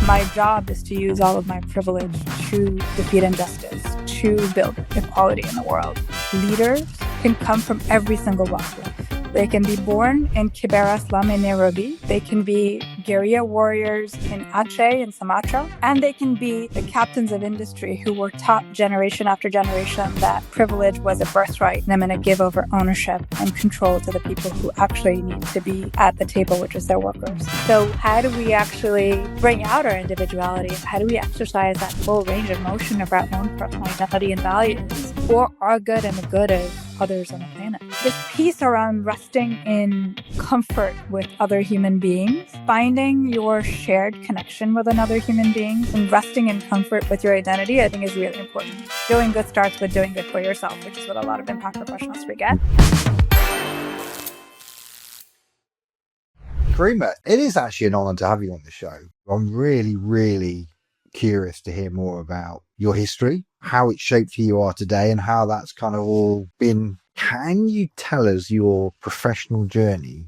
My job is to use all of my privilege to defeat injustice, to build equality in the world. Leaders can come from every single walk of life. They can be born in Kibera slum in Nairobi. They can be guerrilla warriors in Aceh in Sumatra. And they can be the captains of industry who were taught generation after generation that privilege was a birthright. And I'm going to give over ownership and control to the people who actually need to be at the table, which is their workers. So how do we actually bring out our individuality? How do we exercise that full range of motion of our own personal identity and values for our good and the good of others on the planet? This piece around resting in comfort with other human beings, finding your shared connection with another human being, and resting in comfort with your identity, I think is really important. Doing good starts with doing good for yourself, which is what a lot of impact professionals forget. Karimah, it is actually an honor to have you on the show. I'm really, really curious to hear more about your history, how it shaped who you are today, and how that's kind of all been. Can you tell us your professional journey,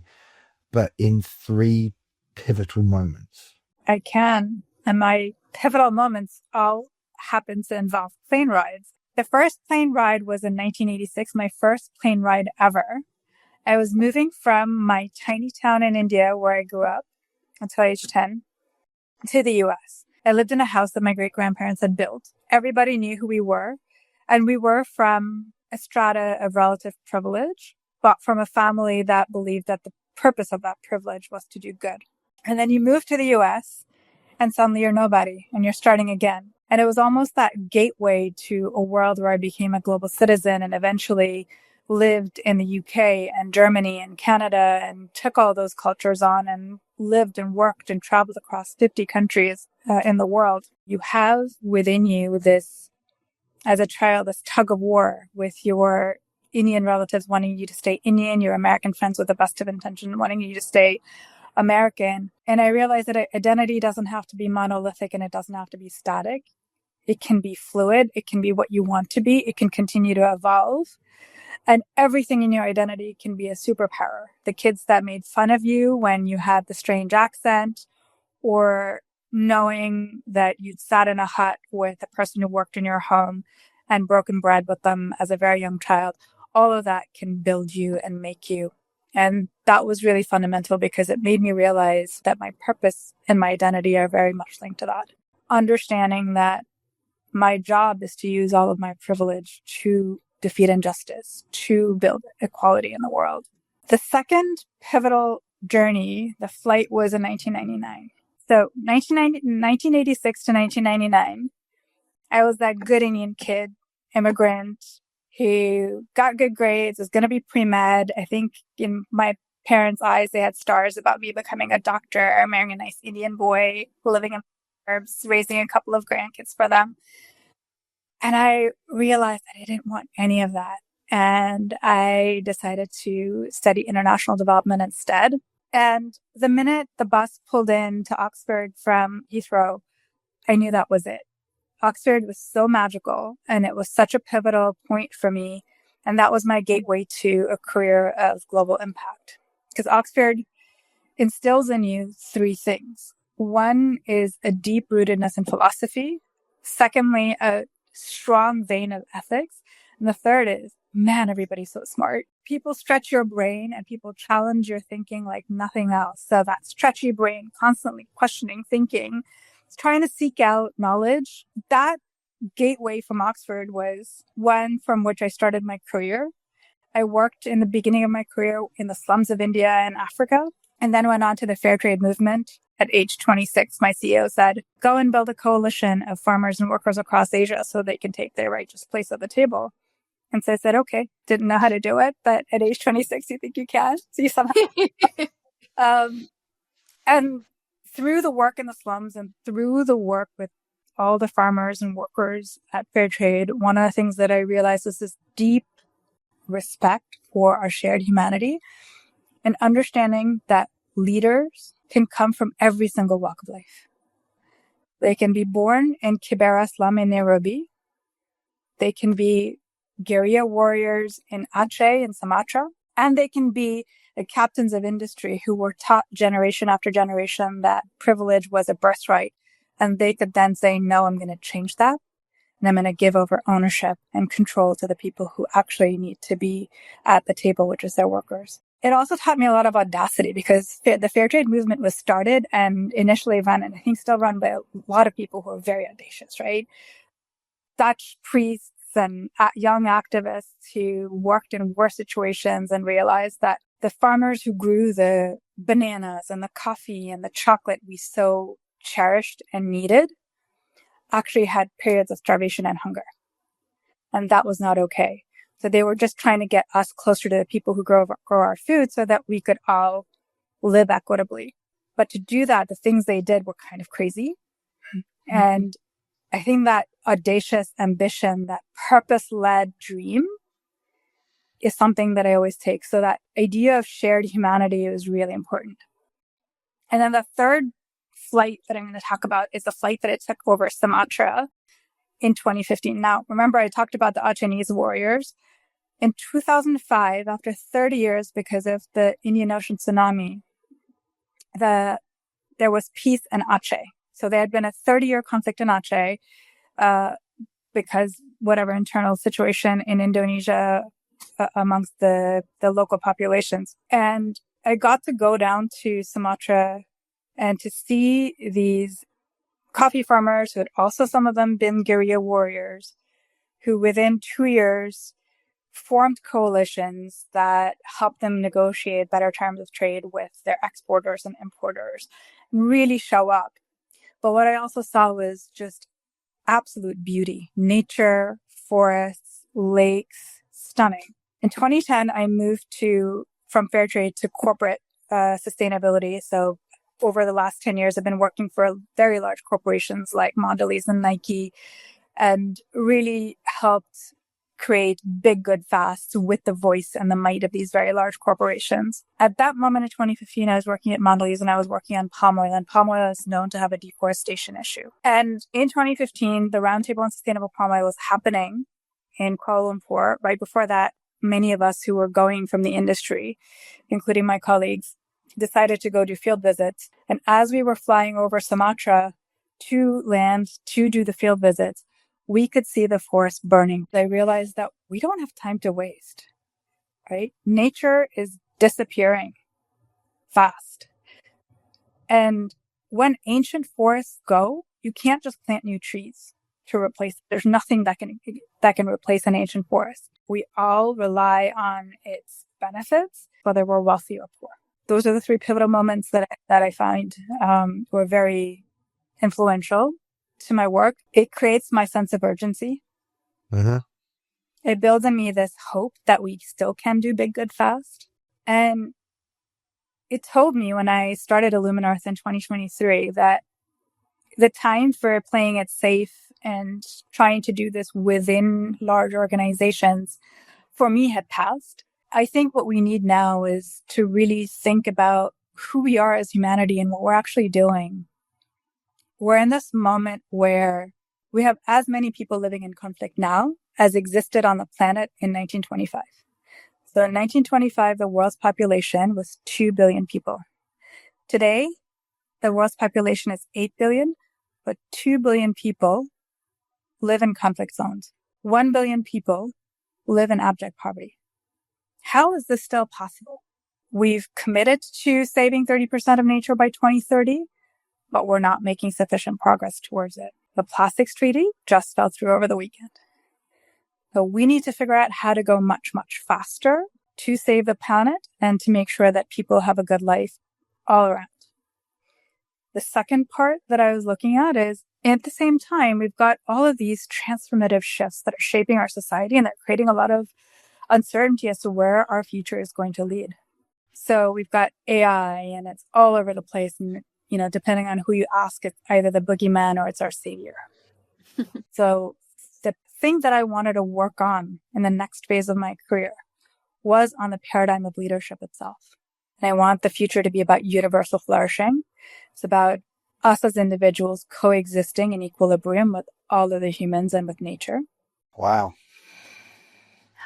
but in 3 pivotal moments? I can. And my pivotal moments all happen to involve plane rides. The first plane ride was in 1986, my first plane ride ever. I was moving from my tiny town in India, where I grew up until age 10, to the US. I lived in a house that my great-grandparents had built. Everybody knew who we were, and we were from a strata of relative privilege, but from a family that believed that the purpose of that privilege was to do good. And then you move to the US, and suddenly you're nobody, and you're starting again. And it was almost that gateway to a world where I became a global citizen and eventually lived in the UK and Germany and Canada and took all those cultures on and lived and worked and traveled across 50 countries in the world. You have within you this, as a child, this tug of war with your Indian relatives wanting you to stay Indian, your American friends with the best of intention wanting you to stay American. And I realized that identity doesn't have to be monolithic and it doesn't have to be static. It can be fluid. It can be what you want to be. It can continue to evolve. And everything in your identity can be a superpower. The kids that made fun of you when you had the strange accent, or knowing that you'd sat in a hut with a person who worked in your home and broken bread with them as a very young child, all of that can build you and make you. And that was really fundamental because it made me realize that my purpose and my identity are very much linked to that. Understanding that my job is to use all of my privilege to defeat injustice, to build equality in the world. The second pivotal journey, the flight, was in 1999. So 1986 to 1999, I was that good Indian kid, immigrant, who got good grades, was going to be pre-med. I think in my parents' eyes, they had stars about me becoming a doctor, marrying a nice Indian boy, living in suburbs, raising a couple of grandkids for them. And I realized that I didn't want any of that. And I decided to study international development instead. And the minute the bus pulled in to Oxford from Heathrow, I knew that was it. Oxford was so magical, and it was such a pivotal point for me. And that was my gateway to a career of global impact. Because Oxford instills in you 3 things. One is a deep rootedness in philosophy. Secondly, a strong vein of ethics. And the third is, man, everybody's so smart. People stretch your brain and people challenge your thinking like nothing else. So that stretchy brain, constantly questioning, thinking, trying to seek out knowledge. That gateway from Oxford was one from which I started my career. I worked in the beginning of my career in the slums of India and Africa, and then went on to the Fairtrade movement. At age 26, my CEO said, go and build a coalition of farmers and workers across Asia so they can take their righteous place at the table. And so I said, okay, didn't know how to do it, but at age 26, you think you can? So you somehow. And through the work in the slums and through the work with all the farmers and workers at Fairtrade, one of the things that I realized is this deep respect for our shared humanity and understanding that leaders can come from every single walk of life. They can be born in Kibera slum in Nairobi. They can be guerrilla warriors in Aceh and Sumatra. And they can be the captains of industry who were taught generation after generation that privilege was a birthright And they could then say, no, I'm going to change that. And I'm going to give over ownership and control to the people who actually need to be at the table, which is their workers. It also taught me a lot of audacity because the Fairtrade movement was started and initially run, and I think still run by a lot of people who are very audacious, right? Dutch priests and young activists who worked in war situations and realized that the farmers who grew the bananas and the coffee and the chocolate we so cherished and needed actually had periods of starvation and hunger. And that was not okay. So they were just trying to get us closer to the people who grow our food so that we could all live equitably. But to do that, the things they did were kind of crazy. Mm-hmm. And I think that audacious ambition, that purpose-led dream is something that I always take. So that idea of shared humanity is really important. And then the third flight that I'm going to talk about is the flight that I took over Sumatra in 2015. Now, remember I talked about the Achenese warriors. In 2005, after 30 years, because of the Indian Ocean tsunami, there was peace in Aceh. So there had been a 30-year conflict in Aceh because whatever internal situation in Indonesia amongst the local populations. And I got to go down to Sumatra and to see these coffee farmers who had also some of them been guerrilla warriors who within 2 years formed coalitions that helped them negotiate better terms of trade with their exporters and importers, really show up. But what I also saw was just absolute beauty, nature, forests, lakes, stunning. In 2010, I moved from Fairtrade to corporate sustainability. So over the last 10 years, I've been working for very large corporations like Mondelēz and Nike and really helped create big, good, fast with the voice and the might of these very large corporations. At that moment in 2015, I was working at Mondelēz and I was working on palm oil, and palm oil is known to have a deforestation issue. And in 2015, the Roundtable on Sustainable Palm Oil was happening in Kuala Lumpur. Right before that, many of us who were going from the industry, including my colleagues, decided to go do field visits. And as we were flying over Sumatra to land to do the field visits, we could see the forest burning. I realized that we don't have time to waste, right? Nature is disappearing fast. And when ancient forests go, you can't just plant new trees to replace. There's nothing that can replace an ancient forest. We all rely on its benefits, whether we're wealthy or poor. Those are the three pivotal moments that I find were very influential to my work. It creates my sense of urgency. Uh-huh. It builds in me this hope that we still can do big, good, fast. And it told me when I started illumine.earth in 2023 that the time for playing it safe and trying to do this within large organizations for me had passed. I think what we need now is to really think about who we are as humanity and what we're actually doing. We're in this moment where we have as many people living in conflict now as existed on the planet in 1925. So in 1925, the world's population was 2 billion people. Today, the world's population is 8 billion, but 2 billion people live in conflict zones. 1 billion people live in abject poverty. How is this still possible? We've committed to saving 30% of nature by 2030, but we're not making sufficient progress towards it. The plastics treaty just fell through over the weekend. So we need to figure out how to go much, much faster to save the planet and to make sure that people have a good life all around. The second part that I was looking at is, at the same time, we've got all of these transformative shifts that are shaping our society and that are creating a lot of uncertainty as to where our future is going to lead. So we've got AI and it's all over the place. And, depending on who you ask, it's either the boogeyman or it's our savior. So the thing that I wanted to work on in the next phase of my career was on the paradigm of leadership itself. And I want the future to be about universal flourishing. It's about us as individuals coexisting in equilibrium with all other humans and with nature. Wow.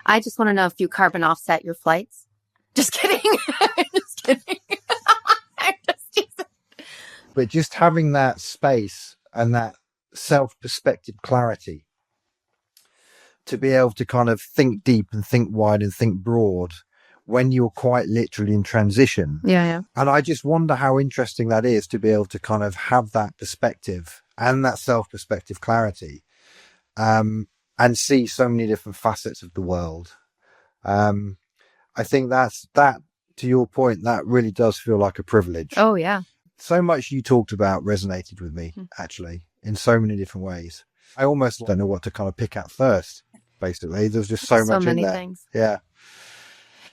I just want to know if you carbon offset your flights. Just kidding. Just kidding. I'm just teasing. But just having that space and that self-perspective clarity to be able to kind of think deep and think wide and think broad when you're quite literally in transition. Yeah. And I just wonder how interesting that is to be able to kind of have that perspective and that self-perspective clarity, and see so many different facets of the world. I think that, to your point, that really does feel like a privilege. Oh, yeah. So much you talked about resonated with me, actually, in so many different ways. I almost don't know what to kind of pick at first, basically. There's just so much many in there. Things. Yeah.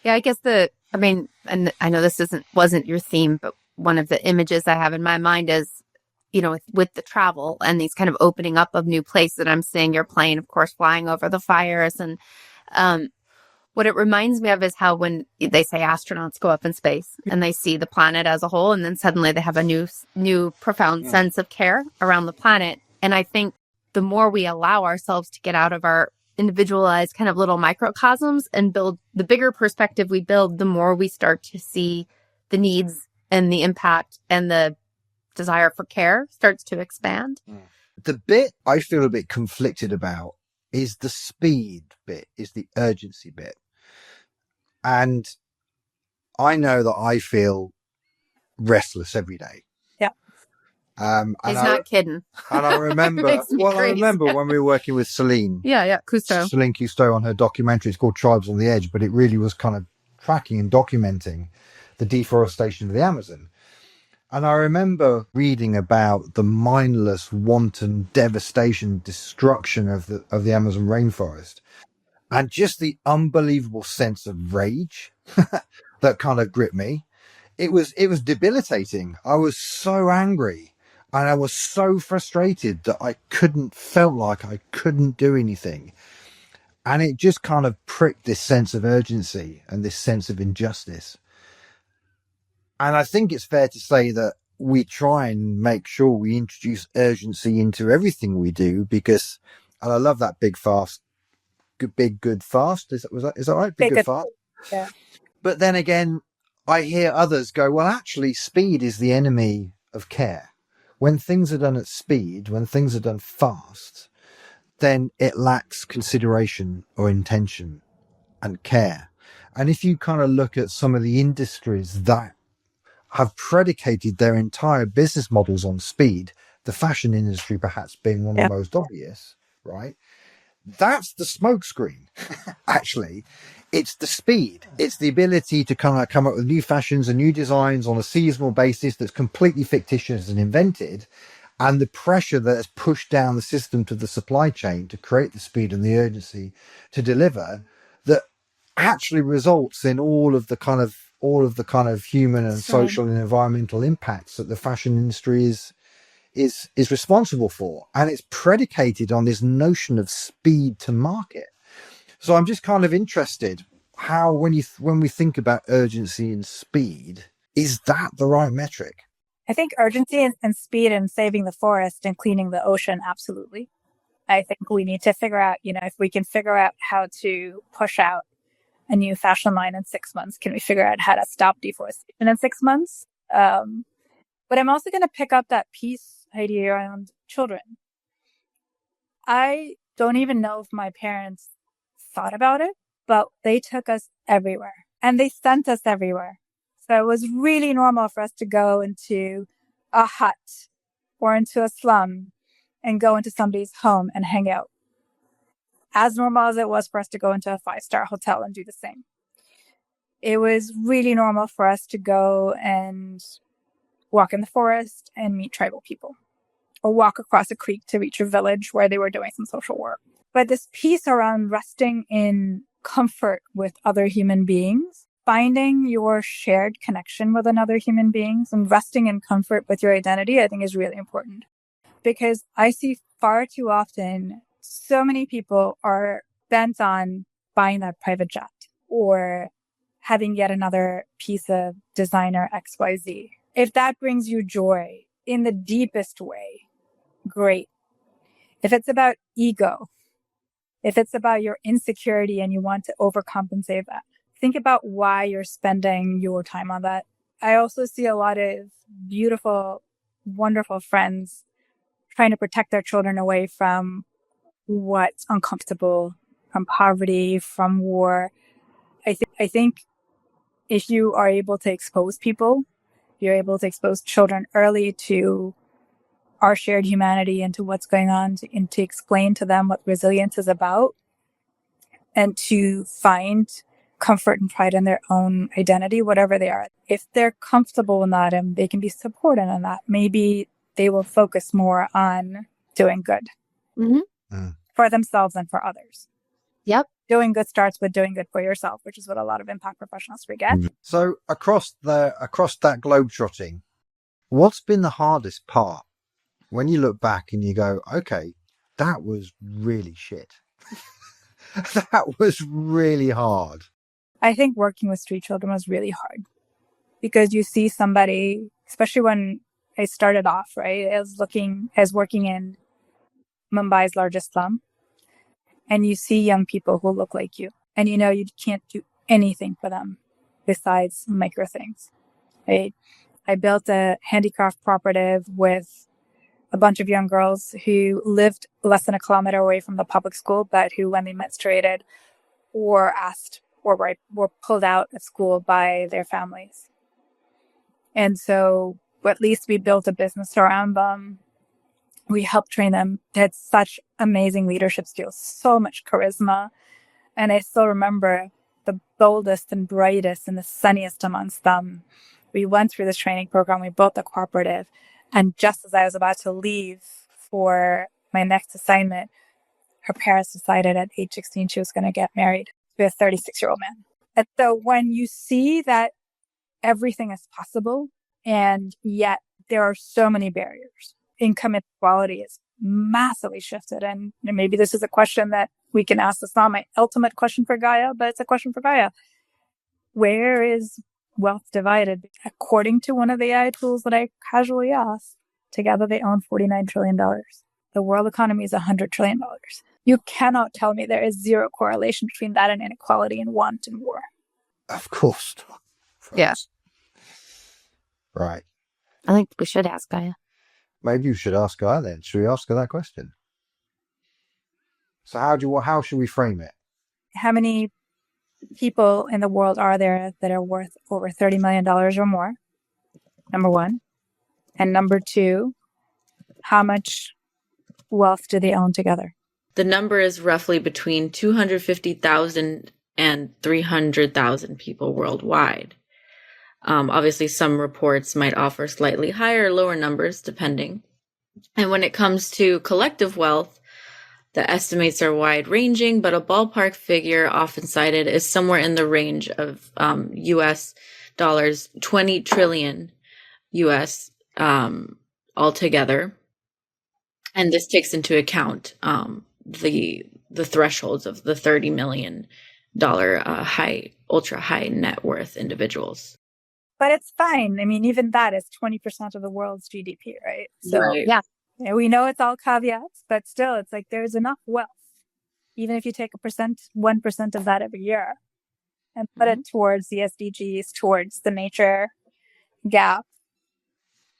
Yeah, I guess and I know this wasn't your theme, but one of the images I have in my mind is, with the travel and these kind of opening up of new places that I'm seeing your plane, of course, flying over the fires. And what it reminds me of is how when they say astronauts go up in space and they see the planet as a whole, and then suddenly they have a new profound sense of care around the planet. And I think the more we allow ourselves to get out of our individualized kind of little microcosms and build the bigger perspective we build, the more we start to see the needs and the impact and the desire for care starts to expand. The bit I feel a bit conflicted about is the speed bit, is the urgency bit. And I know that I feel restless every day. Yeah. He's not kidding. And I remember, I remember when we were working with Celine. Yeah, Cousteau. Celine Cousteau on her documentary. It's called Tribes on the Edge, but it really was kind of tracking and documenting the deforestation of the Amazon. And I remember reading about the mindless, wanton devastation, destruction of the Amazon rainforest, and just the unbelievable sense of rage that kind of gripped me. It was debilitating. I was so angry and I was so frustrated that felt like I couldn't do anything. And it just kind of pricked this sense of urgency and this sense of injustice. And I think it's fair to say that we try and make sure we introduce urgency into everything we do, because, and I love that big, fast, big, good, fast. Is that right? Big, good, fast. Yeah. But then again, I hear others go, well, actually, speed is the enemy of care. When things are done at speed, when things are done fast, then it lacks consideration or intention and care. And if you kind of look at some of the industries that have predicated their entire business models on speed, the fashion industry perhaps being one of the most obvious, right? That's the smokescreen. Actually, it's the speed. It's the ability to kind of come up with new fashions and new designs on a seasonal basis that's completely fictitious and invented, and the pressure that has pushed down the system to the supply chain to create the speed and the urgency to deliver, that actually results in all of the kind of human and social and environmental impacts that the fashion industry is responsible for. And it's predicated on this notion of speed to market. So I'm just kind of interested how, when we think about urgency and speed, is that the right metric? I think urgency and speed and saving the forest and cleaning the ocean, absolutely. I think we need to figure out, if we can figure out how to push out a new fashion line in 6 months, can we figure out how to stop deforestation in 6 months? But I'm also going to pick up that piece, Heidi, around children. I don't even know if my parents thought about it, but they took us everywhere and they sent us everywhere. So it was really normal for us to go into a hut or into a slum and go into somebody's home and hang out. As normal as it was for us to go into a 5-star hotel and do the same. It was really normal for us to go and walk in the forest and meet tribal people, or walk across a creek to reach a village where they were doing some social work. But this piece around resting in comfort with other human beings, finding your shared connection with another human being, and resting in comfort with your identity, I think is really important. Because I see far too often, so many people are bent on buying that private jet or having yet another piece of designer XYZ. If that brings you joy in the deepest way, great. If it's about ego, if it's about your insecurity and you want to overcompensate that, think about why you're spending your time on that. I also see a lot of beautiful, wonderful friends trying to protect their children away from what's uncomfortable, from poverty, from war. I think if you are able to expose people, you're able to expose children early to our shared humanity and to what's going on, and to explain to them what resilience is about, and to find comfort and pride in their own identity, whatever they are. If they're comfortable in that and they can be supported in that, maybe they will focus more on doing good for themselves and for others. Yep. Doing good starts with doing good for yourself, which is what a lot of impact professionals forget. So across that globetrotting, what's been the hardest part when you look back and you go, okay, that was really shit. That was really hard. I think working with street children was really hard because you see somebody, especially when I started off, right, as working in Mumbai's largest slum, and you see young people who look like you, and you know you can't do anything for them besides micro things, right? I built a handicraft cooperative with a bunch of young girls who lived less than a kilometer away from the public school, but who, when they menstruated, were pulled out of school by their families. And so at least we built a business around them. We helped train them. They had such amazing leadership skills, so much charisma. And I still remember the boldest and brightest and the sunniest amongst them. We went through this training program. We built the cooperative. And just as I was about to leave for my next assignment, her parents decided at age 16 she was going to get married to a 36-year-old man. And so when you see that everything is possible, and yet there are so many barriers, income inequality is massively shifted. And maybe this is a question that we can ask. It's not my ultimate question for Gaia, but it's a question for Gaia. Where is wealth divided? According to one of the AI tools that I casually asked, together they own $49 trillion. The world economy is $100 trillion. You cannot tell me there is zero correlation between that and inequality and want and war. Of course. Yeah. Right. I think we should ask Gaia. Maybe you should ask Gaia then. Should we ask her that question? So how should we frame it? How many people in the world are there that are worth over $30 million or more? Number one. And number two, how much wealth do they own together? The number is roughly between 250,000 and 300,000 people worldwide. Obviously, some reports might offer slightly higher or lower numbers, depending. And when it comes to collective wealth, the estimates are wide-ranging, but a ballpark figure often cited is somewhere in the range of US dollars 20 trillion US altogether. And this takes into account the thresholds of the $30 million ultra high net worth individuals. But it's fine. I mean, even that is 20% of the world's GDP, right? So Right. Yeah. we know it's all caveats, but still, it's like there's enough wealth, even if you take 1% of that every year, and put it towards the SDGs, towards the nature gap,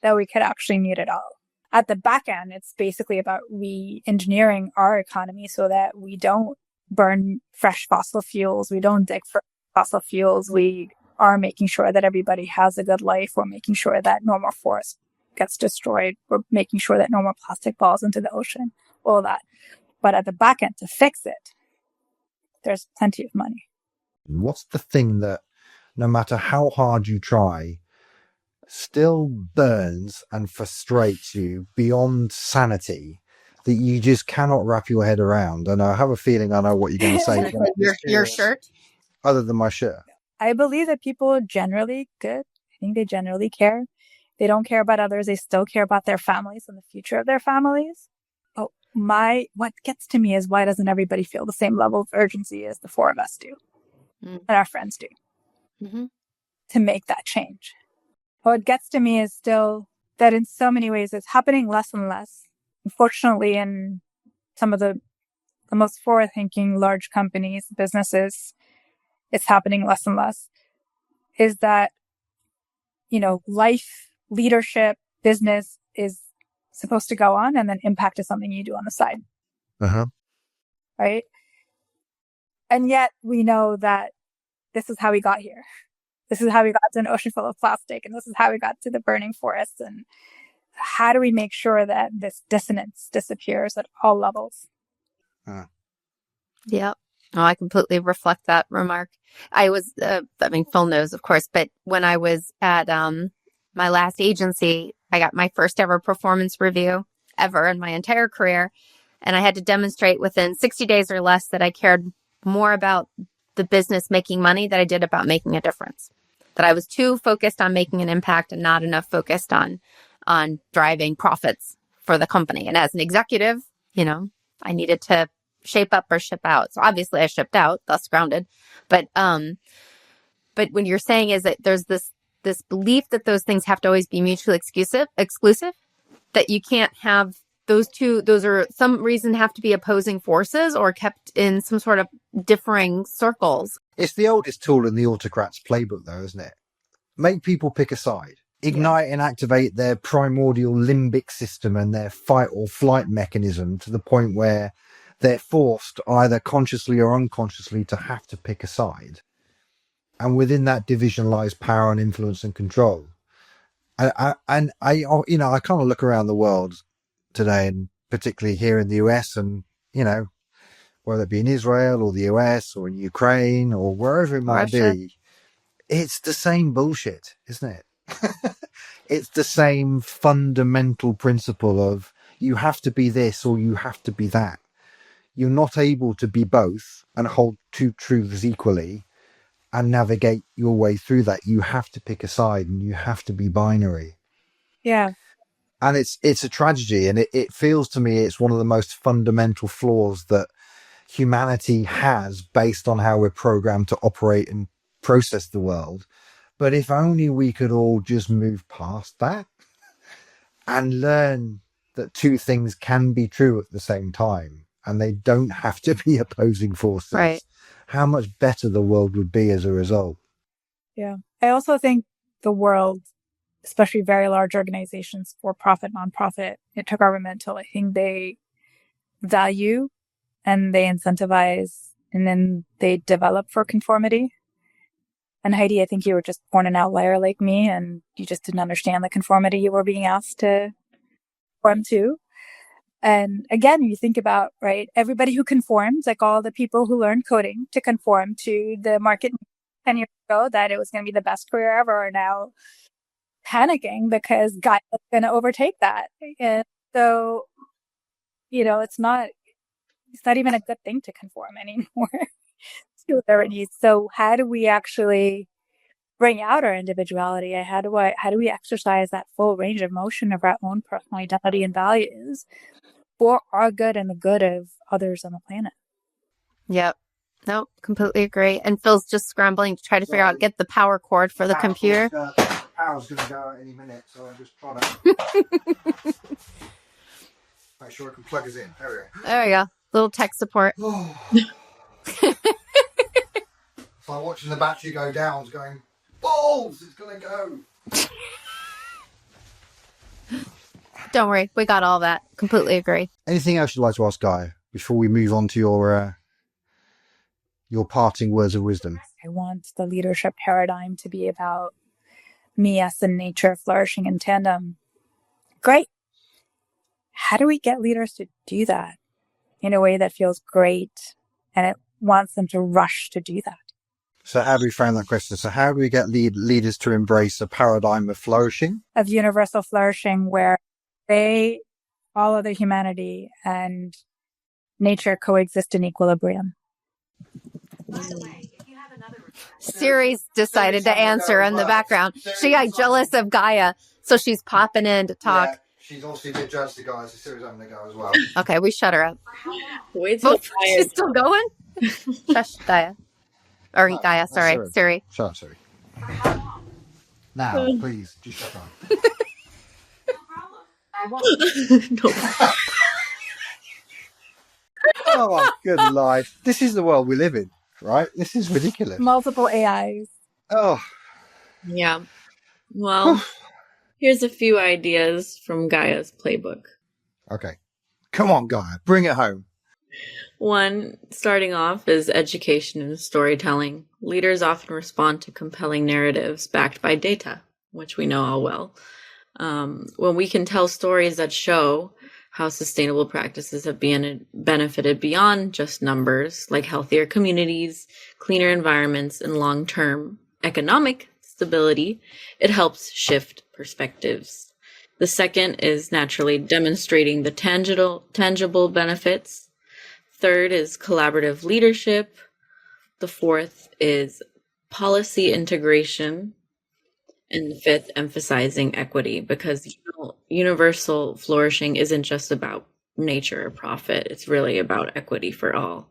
that we could actually meet it all. At the back end, it's basically about re-engineering our economy so that we don't burn fresh fossil fuels, we don't dig for fossil fuels, we are making sure that everybody has a good life. We're making sure that no more forest gets destroyed. We're making sure that no more plastic falls into the ocean, all that. But at the back end, to fix it, there's plenty of money. What's the thing that, no matter how hard you try, still burns and frustrates you beyond sanity, that you just cannot wrap your head around? And I have a feeling I know what you're going to say. Your shirt? Other than my shirt. I believe that people are generally good. I think they generally care. They don't care about others. They still care about their families and the future of their families. Oh, what gets to me is, why doesn't everybody feel the same level of urgency as the four of us do and our friends do to make that change? What gets to me is still that in so many ways it's happening less and less. Unfortunately, in some of the most forward-thinking large companies, businesses, it's happening less and less, is that, life, leadership, business is supposed to go on, and then impact is something you do on the side. Right? And yet we know that this is how we got here. This is how we got to an ocean full of plastic, and this is how we got to the burning forests. And how do we make sure that this dissonance disappears at all levels? Yeah. Oh, I completely reflect that remark. I was, Phil knows, of course, but when I was at my last agency, I got my first ever performance review ever in my entire career. And I had to demonstrate within 60 days or less that I cared more about the business making money than I did about making a difference. That I was too focused on making an impact and not enough focused on driving profits for the company. And as an executive, I needed to shape up or ship out. So obviously I shipped out, thus grounded. But when you're saying is that there's this belief that those things have to always be mutually exclusive, that you can't have those are some reason have to be opposing forces or kept in some sort of differing circles. It's the oldest tool in the autocrat's playbook, though, isn't it? Make people pick a side. Ignite and activate their primordial limbic system and their fight or flight mechanism to the point where they're forced, either consciously or unconsciously, to have to pick a side. And within that division lies power and influence and control. And I kind of look around the world today, and particularly here in the US, and whether it be in Israel or the US or in Ukraine or wherever it might be, it's the same bullshit, isn't it? It's the same fundamental principle of you have to be this or you have to be that. You're not able to be both and hold two truths equally and navigate your way through that. You have to pick a side and you have to be binary. Yeah. And it's a tragedy, and it feels to me it's one of the most fundamental flaws that humanity has based on how we're programmed to operate and process the world. But if only we could all just move past that and learn that two things can be true at the same time and they don't have to be opposing forces. Right. How much better the world would be as a result. Yeah. I also think the world, especially very large organizations, for-profit, nonprofit, intergovernmental, I think they value and they incentivize and then they develop for conformity. And Heidi, I think you were just born an outlier like me, and you just didn't understand the conformity you were being asked to conform to. And again, you think about, right, everybody who conforms, like all the people who learned coding to conform to the market 10 years ago that it was going to be the best career ever, are now panicking because Gaia is going to overtake that. And so, it's not even a good thing to conform anymore. So how do we actually bring out our individuality? How do we exercise that full range of motion of our own personal identity and values for our good and the good of others on the planet? Yep. No, completely agree. And Phil's just scrambling to try to figure out, get the power cord for the computer. Power's going to go out any minute, so I'm just trying to make sure I can plug us in. There we go. Little tech support. It's like watching the battery go down, it's going, balls, it's going to go. Don't worry, we got all that. Completely agree. Anything else you'd like to ask Guy before we move on to your parting words of wisdom? I want the leadership paradigm to be about me, us, and nature flourishing in tandem. Great. How do we get leaders to do that in a way that feels great and it wants them to rush to do that? So how do we frame that question? So how do we get leaders to embrace a paradigm of flourishing? Of universal flourishing, where all other humanity and nature coexist in equilibrium. Siri's decided to answer in the background. She got jealous of Gaia, so she's popping in to talk. Yeah, she's also a bit jealous of Gaia, so Siri's having to go as well. Okay, we shut her up. Wait till she's still going? Shush, Gaia. Or Gaia, sorry, Siri. Shut up, Siri. Now, please, just shut up. No. Oh my good life. This is the world we live in, right? This is ridiculous. Multiple AIs. Oh. Yeah. Well, Here's a few ideas from Gaia's playbook. Okay. Come on, Gaia. Bring it home. One, starting off, is education and storytelling. Leaders often respond to compelling narratives backed by data, which we know all well. When we can tell stories that show how sustainable practices have benefited beyond just numbers, like healthier communities, cleaner environments, and long-term economic stability, it helps shift perspectives. The second is naturally demonstrating the tangible benefits. Third is collaborative leadership. The fourth is policy integration. And the fifth, emphasizing equity, because universal flourishing isn't just about nature or profit. It's really about equity for all.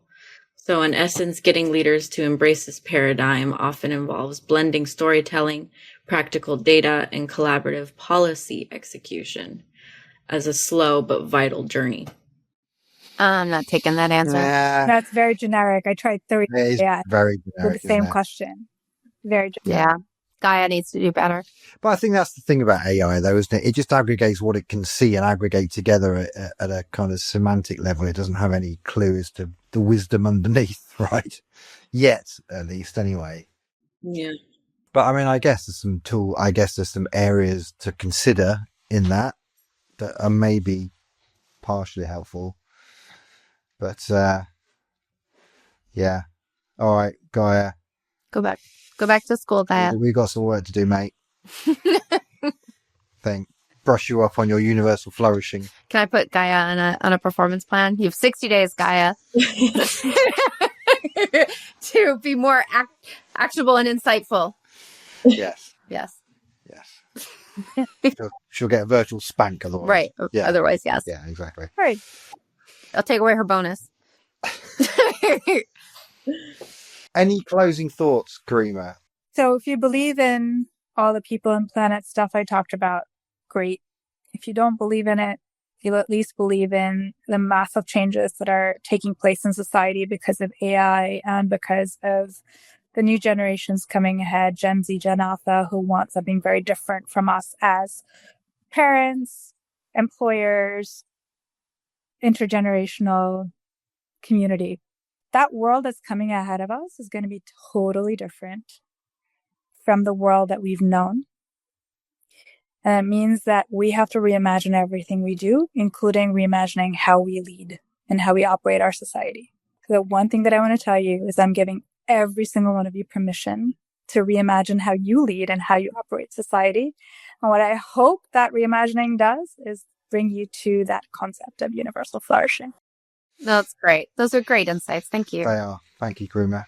So in essence, getting leaders to embrace this paradigm often involves blending storytelling, practical data, and collaborative policy execution as a slow but vital journey. I'm not taking that answer. That's very generic. I tried 30 It is very generic, with the same isn't it? question. Very generic. Yeah. Gaia needs to do better. But I think that's the thing about AI, though, isn't it? It just aggregates what it can see and aggregate together at a kind of semantic level. It doesn't have any clue as to the wisdom underneath, right? Yet, at least, anyway. Yeah. But I mean, I guess there's some areas to consider in that are maybe partially helpful. But, yeah. All right, Gaia. Go back to school, Gaia. We've got some work to do, mate. Brush you up on your universal flourishing. Can I put Gaia on a performance plan? You have 60 days, Gaia, to be more actionable and insightful. Yes. Yes. She'll get a virtual spank otherwise. Right. Yeah. Otherwise, yes. Yeah, exactly. Right. I'll take away her bonus. Any closing thoughts, Karimah? So if you believe in all the people and planet stuff I talked about, great. If you don't believe in it, you'll at least believe in the massive changes that are taking place in society because of AI and because of the new generations coming ahead, Gen Z, Gen Alpha, who want something very different from us as parents, employers, intergenerational community. That world that's coming ahead of us is going to be totally different from the world that we've known. And it means that we have to reimagine everything we do, including reimagining how we lead and how we operate our society. So the one thing that I want to tell you is I'm giving every single one of you permission to reimagine how you lead and how you operate society. And what I hope that reimagining does is bring you to that concept of universal flourishing. That's great. Those are great insights. Thank you. They are. Thank you, Karimah.